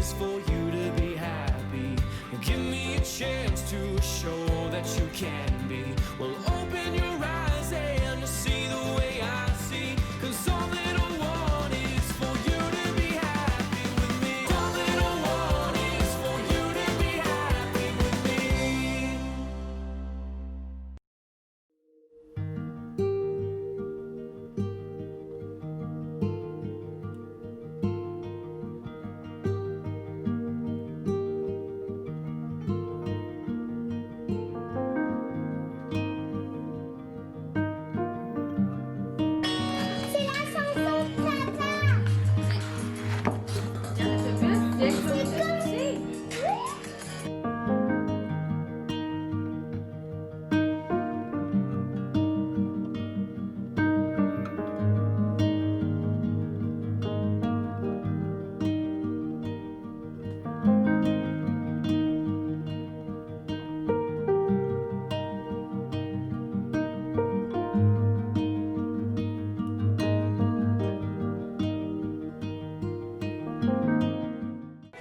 is for you to be happy. Give me a chance to show that you can be. Well, open your eyes and you'll see the way I see. 'Cause all that I want is for you to be happy with me. All that I want is for you to be happy with me.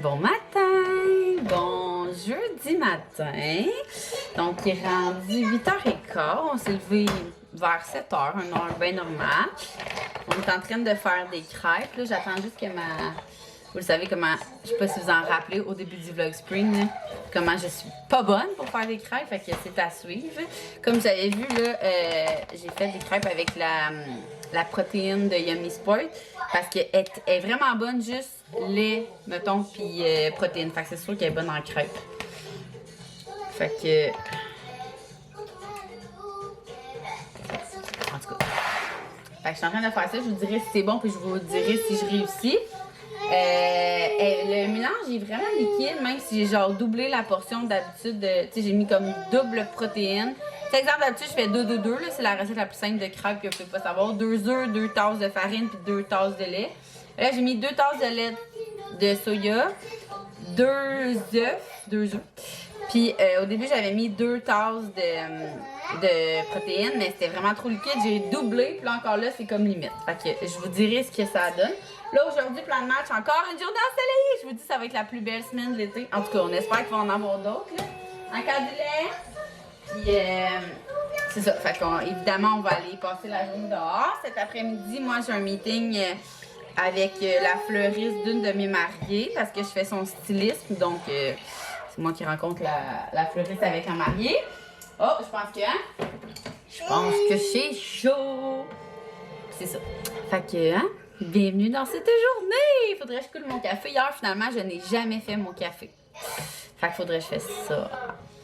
Bon matin! Bon jeudi matin. Donc, il est rendu 8h15. On s'est levé vers 7h, une heure bien normale. On est en train de faire des crêpes. Là, j'attends juste que ma... Vous le savez comment... Je sais pas si vous en rappelez au début du vlog spring, là, comment je suis pas bonne pour faire des crêpes. Fait que c'est à suivre. Comme vous avez vu, là, j'ai fait des crêpes avec la protéine de Yummy Sport. Parce qu'elle est vraiment bonne, juste lait, mettons, puis protéines. Fait que c'est sûr qu'elle est bonne en crêpes. Fait que... En tout cas. Fait que je suis en train de faire ça. Je vous dirai si c'est bon, puis je vous dirai si je réussis. Le mélange est vraiment liquide, même si j'ai genre doublé la portion d'habitude. Tu sais, j'ai mis comme double protéine. Par exemple, d'habitude, je fais 2-2-2. Là, c'est la recette la plus simple de crêpes que vous pouvez pas savoir. 2 œufs, 2 tasses de farine, puis 2 tasses de lait. Là, j'ai mis 2 tasses de lait de soya, 2 œufs. Puis au début, j'avais mis 2 tasses de protéines, mais c'était vraiment trop liquide. J'ai doublé, puis là encore là, c'est comme limite. Fait que je vous dirai ce que ça donne. Là, aujourd'hui, plan de match, encore une journée ensoleillée. Je vous dis, ça va être la plus belle semaine de l'été. En tout cas, on espère qu'il va en avoir d'autres. Encore du lait. Puis, c'est ça. Fait qu'évidemment, on va aller passer la journée dehors. Cet après-midi, moi, j'ai un meeting avec la fleuriste d'une de mes mariées parce que je fais son stylisme. Donc, c'est moi qui rencontre la fleuriste avec un marié. Oh, je pense que c'est chaud. C'est ça. Fait que, hein? Bienvenue dans cette journée! Il faudrait que je coule mon café. Hier, finalement, je n'ai jamais fait mon café. Fait qu'il faudrait que je fasse ça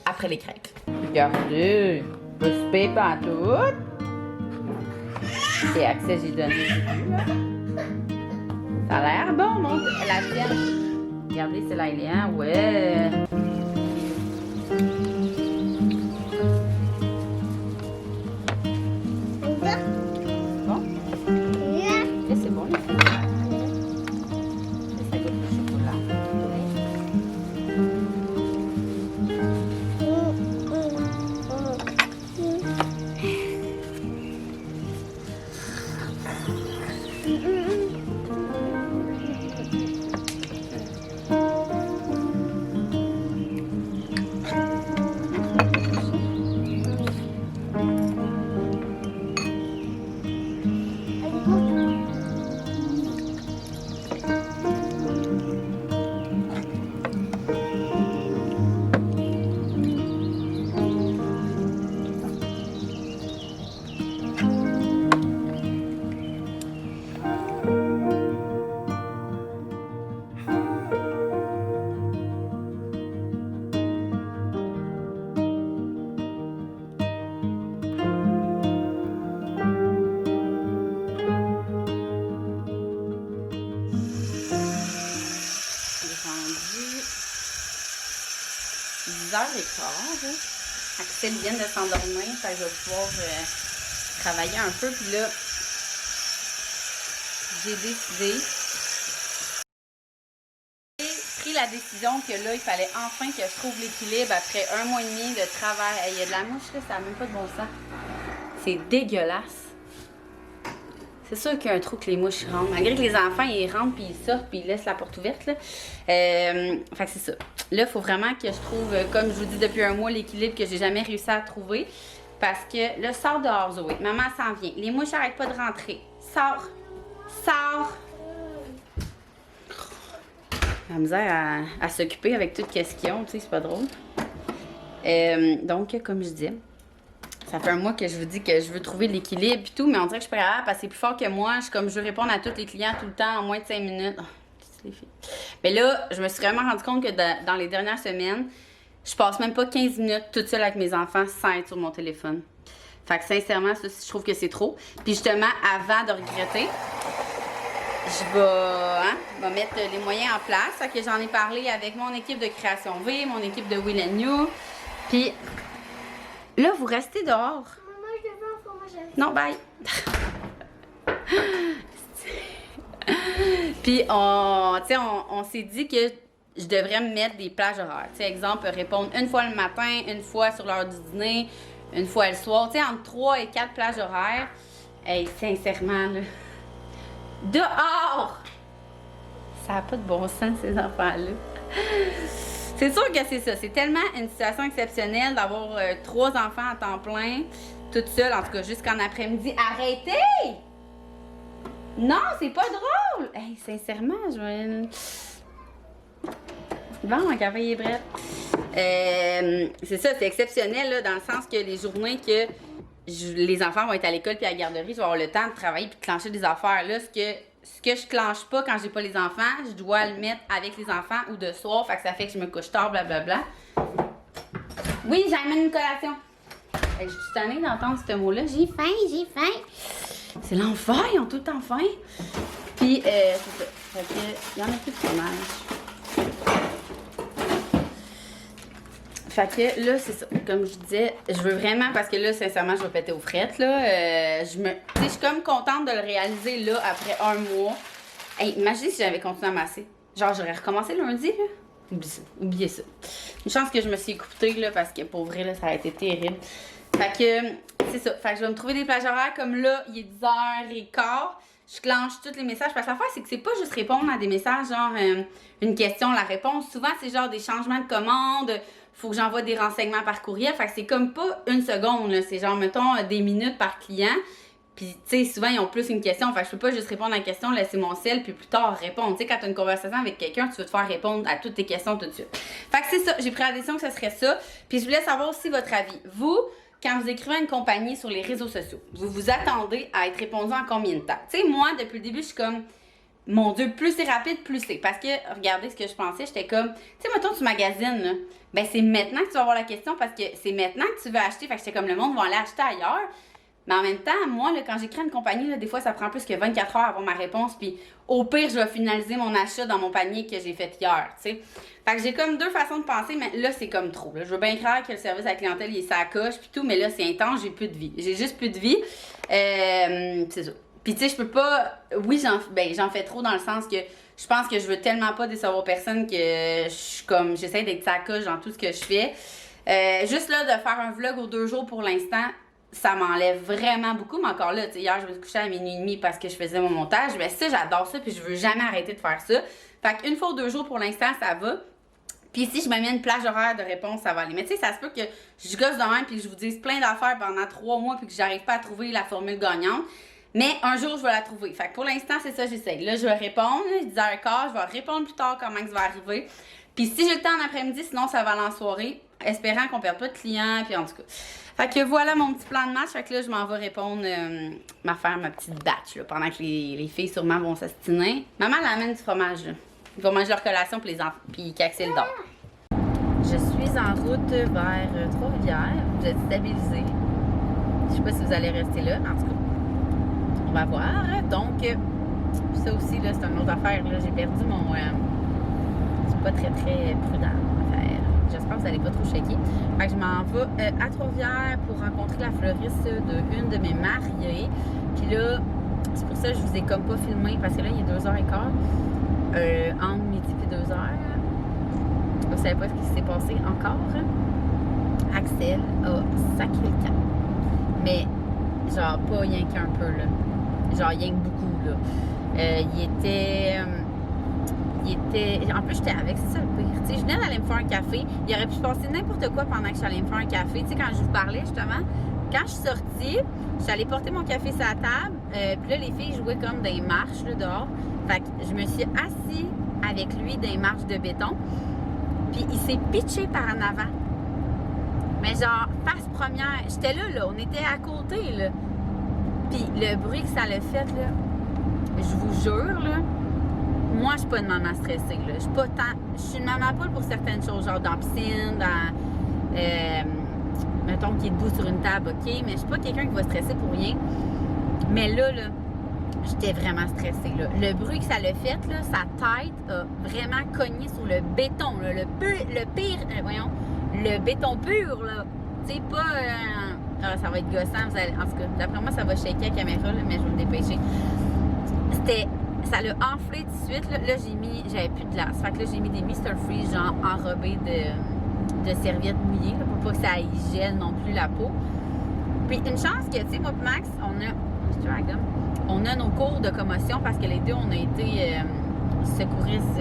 après les crêpes. Regardez! Le souper pantoute. C'est accès, j'ai donné. Ça a l'air bon, mon... La tienne. Regardez, c'est là, il est, hein? Ouais! Axel vient de s'endormir, ça je vais pouvoir travailler un peu. Puis là, j'ai pris la décision que là, il fallait enfin que je trouve l'équilibre après 1 mois et demi de travail. Il y a de la mouche là, ça n'a même pas de bon sens. C'est dégueulasse. C'est sûr qu'il y a un trou que les mouches rentrent. Malgré que les enfants, ils rentrent, puis ils sortent, puis ils laissent la porte ouverte, là. Fait que c'est ça. Là, il faut vraiment que je trouve, comme je vous dis depuis un mois, l'équilibre que j'ai jamais réussi à trouver. Parce que là, sors dehors, Zoé. Maman s'en vient. Les mouches n'arrêtent pas de rentrer. Sors. Sors. La misère à s'occuper avec tout ce qu'ils ont, tu sais, c'est pas drôle. Donc, comme je dis, ça fait un mois que je vous dis que je veux trouver l'équilibre et tout, mais on dirait que je suis pas capable parce que c'est plus fort que moi. Je veux répondre à tous les clients tout le temps en moins de 5 minutes. Oh, les filles. Mais là, je me suis vraiment rendu compte que dans les dernières semaines, je passe même pas 15 minutes toute seule avec mes enfants sans être sur mon téléphone. Fait que sincèrement, ça, je trouve que c'est trop. Puis justement, avant de regretter, je vais mettre les moyens en place. Fait que j'en ai parlé avec mon équipe de Création V, mon équipe de Will & You. Puis là, vous restez dehors. Maman, je veux un fromage. Non, bye. Puis on s'est dit que je devrais me mettre des plages horaires. Tu sais, exemple, répondre une fois le matin, une fois sur l'heure du dîner, une fois le soir. Tu sais, entre 3 et 4 plages horaires. Hey, sincèrement, là. Dehors! Ça n'a pas de bon sens, ces enfants-là. C'est sûr que c'est ça. C'est tellement une situation exceptionnelle d'avoir 3 enfants à temps plein, toute seule, en tout cas jusqu'en après-midi. Arrêtez! Non, c'est pas drôle! Hey, sincèrement, je vais... Bon, mon café est prêt. C'est ça, c'est exceptionnel, là, dans le sens que les journées que les enfants vont être à l'école puis à la garderie, je vais avoir le temps de travailler puis de clencher des affaires. Là, ce que je clenche pas quand j'ai pas les enfants, je dois le mettre avec les enfants ou de soir, fait que ça fait que je me couche tard, blablabla. Oui, j'amène une collation. Je suis tannée d'entendre ce mot-là. J'ai faim. C'est l'enfer, ils ont tout le temps faim. Puis, c'est ça. Fait que, il y en a plus de fromage. Fait que là, c'est ça. Comme je disais, je veux vraiment, parce que là, sincèrement, je vais péter aux frettes, là. Tu sais, je suis comme contente de le réaliser, là, après un mois. Hey, imaginez si j'avais continué à masser. Genre, j'aurais recommencé lundi, là. Oubliez ça. Une chance que je me suis écoutée, là, parce que pour vrai, là, ça a été terrible. Fait que, c'est ça. Fait que je vais me trouver des plages horaires comme là, il est 10h15. Je clenche tous les messages. Parce que l'affaire, c'est que c'est pas juste répondre à des messages, genre une question, la réponse. Souvent, c'est genre des changements de commande. Faut que j'envoie des renseignements par courriel. Fait que c'est comme pas une seconde, là. C'est genre, mettons, des minutes par client. Puis, tu sais, souvent, ils ont plus une question. Fait que je peux pas juste répondre à la question, laisser mon sel, puis plus tard répondre. Tu sais, quand tu as une conversation avec quelqu'un, tu veux te faire répondre à toutes tes questions tout de suite. Fait que c'est ça. J'ai pris la décision que ce serait ça. Puis, je voulais savoir aussi votre avis. Vous, quand vous écrivez à une compagnie sur les réseaux sociaux, vous vous attendez à être répondu en combien de temps? Tu sais, moi, depuis le début, je suis comme... Mon Dieu, plus c'est rapide, plus c'est. Parce que, regardez ce que je pensais, j'étais comme, tu sais, mettons, tu magasines, là. Ben, c'est maintenant que tu vas avoir la question parce que c'est maintenant que tu veux acheter. Fait que j'étais comme, le monde va aller acheter ailleurs. Mais en même temps, moi, là, quand j'écris à une compagnie, là, des fois, ça prend plus que 24 heures avant ma réponse. Puis, au pire, je vais finaliser mon achat dans mon panier que j'ai fait hier, tu sais. Fait que j'ai comme 2 façons de penser, mais là, c'est comme trop. Là. Je veux bien croire que le service à la clientèle, il est sa coche, puis tout, mais là, c'est intense, j'ai plus de vie. J'ai juste plus de vie. C'est ça. Puis tu sais, je peux pas... Oui, j'en fais trop dans le sens que je pense que je veux tellement pas décevoir personne que j'essaie d'être sa coche dans tout ce que je fais. Juste là, de faire un vlog aux 2 jours pour l'instant, ça m'enlève vraiment beaucoup. Mais encore là, tu sais, hier, je me suis couchée à 00h30 parce que je faisais mon montage. Mais ça, j'adore ça, puis je veux jamais arrêter de faire ça. Fait qu'une fois aux 2 jours pour l'instant, ça va. Puis si je me mets une plage horaire de réponse, ça va aller. Mais tu sais, ça se peut que je gosse de même puis que je vous dise plein d'affaires pendant 3 mois puis que j'arrive pas à trouver la formule gagnante. Mais un jour, je vais la trouver. Fait que pour l'instant, c'est ça, j'essaie. Là, je vais répondre, 10h15, je vais répondre plus tard comment ça va arriver. Puis si j'ai le temps en après-midi, sinon ça va aller en soirée, espérant qu'on perde pas de clients, puis en tout cas. Fait que voilà mon petit plan de match. Fait que là, je m'en vais répondre, faire ma petite batch, là, pendant que les filles sûrement vont s'astiner. Maman, elle amène du fromage, là. Ils vont manger leur collation, puis qu'Axel dort. Je suis en route vers Trois-Rivières. Vous êtes stabilisés. Je sais pas si vous allez rester là, en tout cas. On va voir. Donc, ça aussi, là, c'est une autre affaire. Là, j'ai perdu mon... c'est pas très, très prudent à faire. J'espère que vous n'allez pas trop shaker. Fait que je m'en vais à Trois-Rivières pour rencontrer la fleuriste d'une de mes mariées. Puis là, c'est pour ça que je vous ai comme pas filmé, parce que là, il est 2h15. Entre midi et 2h. Vous savez pas ce qui s'est passé encore. Axel a sacré le camp. Mais, genre, pas rien qu'un peu, là. genre rien que beaucoup, là. Il était... En plus, j'étais avec, c'est ça le pire. Tu sais, je venais d'aller me faire un café. Il aurait pu se passer n'importe quoi pendant que j'allais me faire un café. Tu sais, quand je vous parlais, justement, quand je suis sortie, je suis allée porter mon café sur la table. Puis là, les filles jouaient comme des marches, là, dehors. Fait que je me suis assise avec lui dans les marches de béton. Puis il s'est pitché par en avant. Mais genre, face première. J'étais là, on était à côté, là. Puis le bruit que ça l'a fait, là, je vous jure, là, moi, je suis pas une maman stressée, là. Je suis pas tant... Je suis une maman poule pour certaines choses, genre dans la piscine, mettons, qui est debout sur une table, OK, mais je suis pas quelqu'un qui va stresser pour rien. Mais là, j'étais vraiment stressée, là. Le bruit que ça l'a fait, là, sa tête a vraiment cogné sur le béton, là. Le béton pur, là. Tu sais, pas... ça va être gossant, vous allez... En tout cas, d'après moi, ça va shaker la caméra, là, mais je vais me dépêcher. Ça l'a enflé tout de suite. Là, j'avais plus de glace. Fait que là, j'ai mis des Mr. Freeze, genre enrobés de serviettes mouillées, là, pour pas que ça y gèle non plus la peau. Puis une chance que, tu sais, moi et Max, on a nos cours de commotion parce que les deux, on a été secouristes,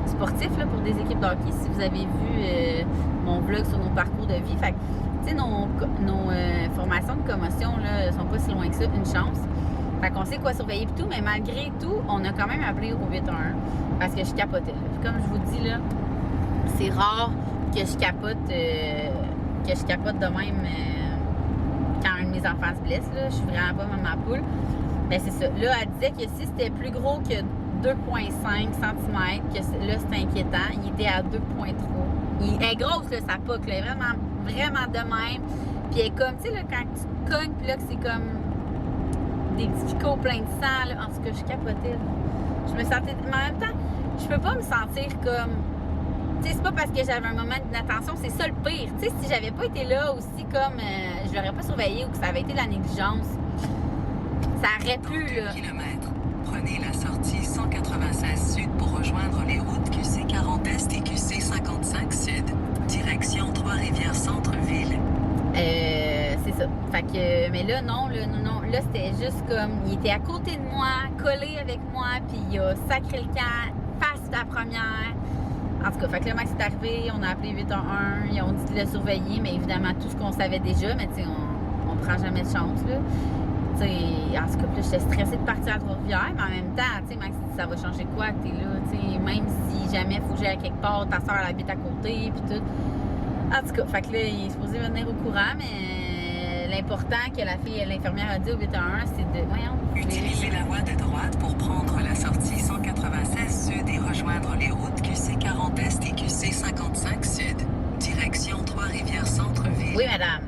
sportifs, là, pour des équipes de hockey. Si vous avez vu mon vlog sur nos parcours de vie. Fait que, tu sais, nos formations de commotion, là, sont pas si loin que ça. Une chance. Fait qu'on sait quoi surveiller et tout, mais malgré tout, on a quand même appelé au 811 parce que je capotais. Là. Puis comme je vous dis, là, c'est rare que je capote de même quand un de mes enfants se blesse. Là. Je suis vraiment pas maman poule. Ben c'est ça. Là, elle disait que si c'était plus gros que 2,5 cm, que là, c'est inquiétant. Il était à 2,3. Elle est grosse, là, sa poque. Là, vraiment, vraiment de même. Puis elle est comme, tu sais, là, quand tu cognes, puis là, que c'est comme des petits picots pleins de sang, là. En tout cas, je capotais, là. Je me sentais... Mais en même temps, je peux pas me sentir comme... Tu sais, c'est pas parce que j'avais un moment d'inattention, c'est ça le pire. Tu sais, si j'avais pas été là aussi comme... je l'aurais pas surveillé ou que ça avait été de la négligence, ça aurait pu, là... Kilomètres. Prenez la sortie 196 Sud pour rejoindre les routes QC 40 Est et QC 55 Sud. Direction Trois-Rivières Centre-Ville. C'est ça. Fait que, mais là, non. Là, c'était juste comme, il était à côté de moi, collé avec moi, puis il a sacré le camp, face à la première. En tout cas, fait que le Max est arrivé, on a appelé 811, ils ont dit de le surveiller, mais évidemment, tout ce qu'on savait déjà, mais tu sais, on prend jamais de chance, là. Tu sais, en tout cas, là, j'étais stressée de partir à Trois-Rivières, mais en même temps, tu sais, Max, ça va changer quoi que t'es là, tu sais, même si jamais il faut que j'aille quelque part, ta soeur, elle habite à côté, puis tout. En tout cas, fait que là, il est supposé venir au courant, mais l'important que l'infirmière a dit au 811, c'est de... Voyons. Utilisez la voie de droite pour prendre la sortie 196 Sud et rejoindre les routes QC 40 Est et QC 55 Sud. Direction Trois-Rivières Centre-Ville. Oui, madame.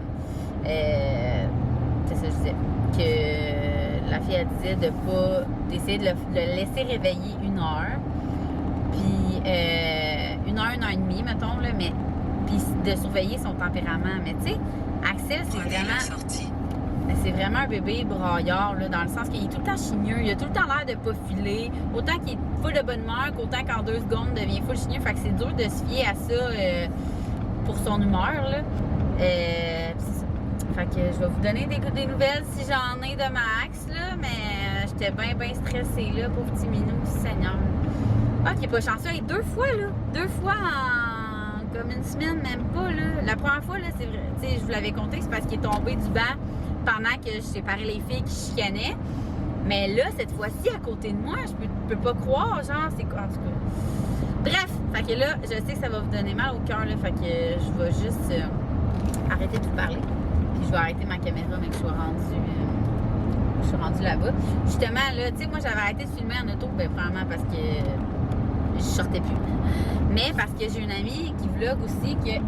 C'est ça que je disais. Que la fille, elle disait d'essayer de le laisser réveiller 1 heure. Puis 1 heure, 1 heure et demie, mettons, là, mais... Puis de surveiller son tempérament. Mais tu sais, Axel, c'est vraiment un bébé braillard, là, dans le sens qu'il est tout le temps chigneux, il a tout le temps l'air de pas filer, autant qu'il est full de bonne humeur qu'autant qu'en 2 secondes devient full chigneux. Fait que c'est dur de se fier à ça pour son humeur, là. C'est ça. Fait que je vais vous donner des nouvelles si j'en ai de Max, là, mais j'étais bien stressée, là, pauvre petit minou, Seigneur. Ah, qui est pas chanceux, et 2 fois, là, 2 fois en comme une semaine, même pas, là. La première fois, là, c'est vrai, tu sais, je vous l'avais compté, c'est parce qu'il est tombé du banc pendant que je séparais les filles qui chicanaient. Mais là, cette fois-ci, à côté de moi, je peux pas croire, genre, c'est quoi, en tout cas. Bref, fait que là, je sais que ça va vous donner mal au cœur, là, fait que je vais juste arrêter de vous parler. Puis je vais arrêter ma caméra, mais que je suis rendue là-bas. Justement, là, tu sais, moi, j'avais arrêté de filmer en auto, ben, probablement parce que je sortais plus. Mais parce que j'ai une amie qui vlog aussi, qu'elle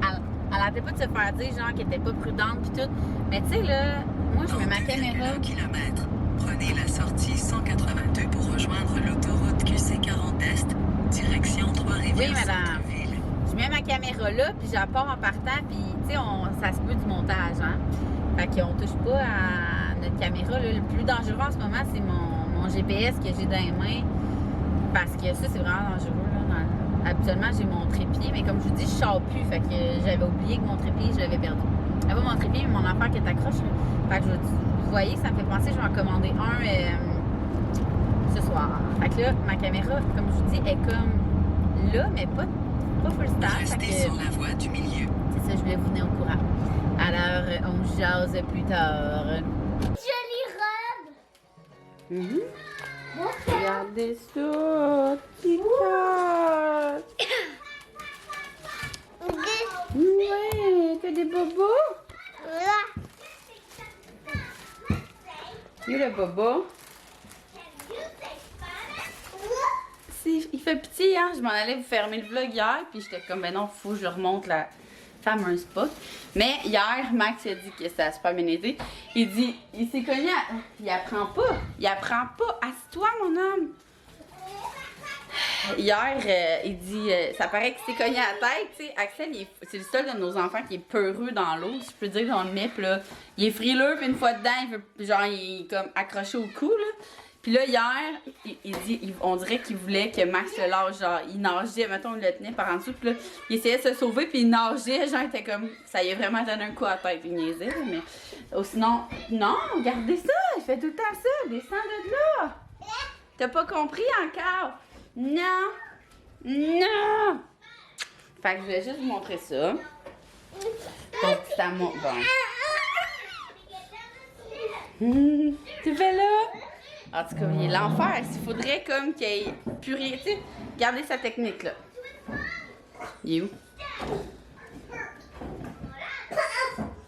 arrêtait pas de se faire dire, genre, qu'elle était pas prudente pis tout. Mais tu sais, là, moi, je mets ma caméra... Kilomètres. Prenez la sortie 182 pour rejoindre l'autoroute QC 40 Est. Direction Trois-Rivières. Oui, madame. Je mets ma caméra là, puis j'apporte en partant, puis tu sais, ça se peut du montage, hein. Fait qu'on touche pas à notre caméra, là. Le plus dangereux en ce moment, c'est mon GPS que j'ai dans les mains. Parce que ça, c'est vraiment dangereux, là. Habituellement, j'ai mon trépied, mais comme je vous dis, je sors plus. Fait que j'avais oublié que mon trépied, je l'avais perdu. Elle va montrer bien mon affaire qui est accroche. Fait que vous voyez, ça me fait penser, je vais en commander un ce soir. Fait que là, ma caméra, comme je vous dis, est comme là, mais pas full style. Restez sur la voie du milieu. C'est ça, je voulais vous tenir au courant. Alors, on jase plus tard. Jolie robe. Regardez ça, petit cœur. Ouais, t'as des bobos? Il le bobo. Il fait petit, hein? Je m'en allais vous fermer le vlog hier, puis j'étais comme, ben non, faut que je remonte la fameuse spot. Mais hier, Max a dit que ça a super bien été. Il dit, il s'est cogné à... Il apprend pas. Il apprend pas. Assis-toi, mon homme. Hier, il dit, ça paraît qu'il s'est cogné à la tête, tu sais. Axel, c'est le seul de nos enfants qui est peureux dans l'eau, si je peux dire, dans le met, puis là, il est frileux, puis une fois dedans, il veut, genre, il est comme accroché au cou, là. Puis là, hier, il dit, on dirait qu'il voulait que Max le lâche, genre, il nageait, mettons, il le tenait par en dessous, puis là, il essayait de se sauver, puis il nageait, genre, il était comme, ça y a vraiment donné un coup à la tête, il niaisait, là, mais, sinon, non, regardez ça, il fait tout le temps ça, descends de là. T'as pas compris encore? Non! Non! Fait que je vais juste vous montrer ça. Donc, ça monte. Bon. Tu fais là? En tout cas, il est l'enfer. Il faudrait comme qu'il ait purée. Tu sais, regardez sa technique là. Il est où?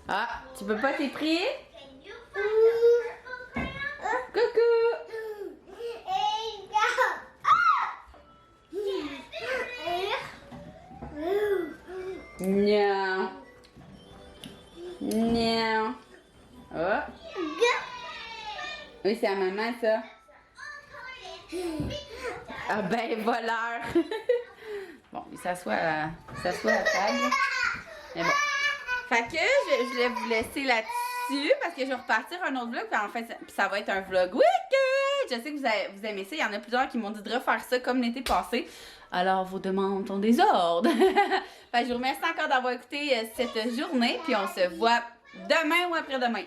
Ah, tu peux pas t'éprier? Coucou! Non. Non. Oh. Oui, c'est à maman, ça. Ah ben, voleur. Bon, il s'assoit à la table. Mais bon. Fait que je voulais vous laisser là-dessus parce que je vais repartir un autre vlog. Puis en fait, ça va être un vlog week-end. Je sais que vous aimez ça. Il y en a plusieurs qui m'ont dit de refaire ça comme l'été passé. Alors, vos demandes sont des ordres. Fait que je vous remercie encore d'avoir écouté cette journée. Puis on se voit demain ou après-demain.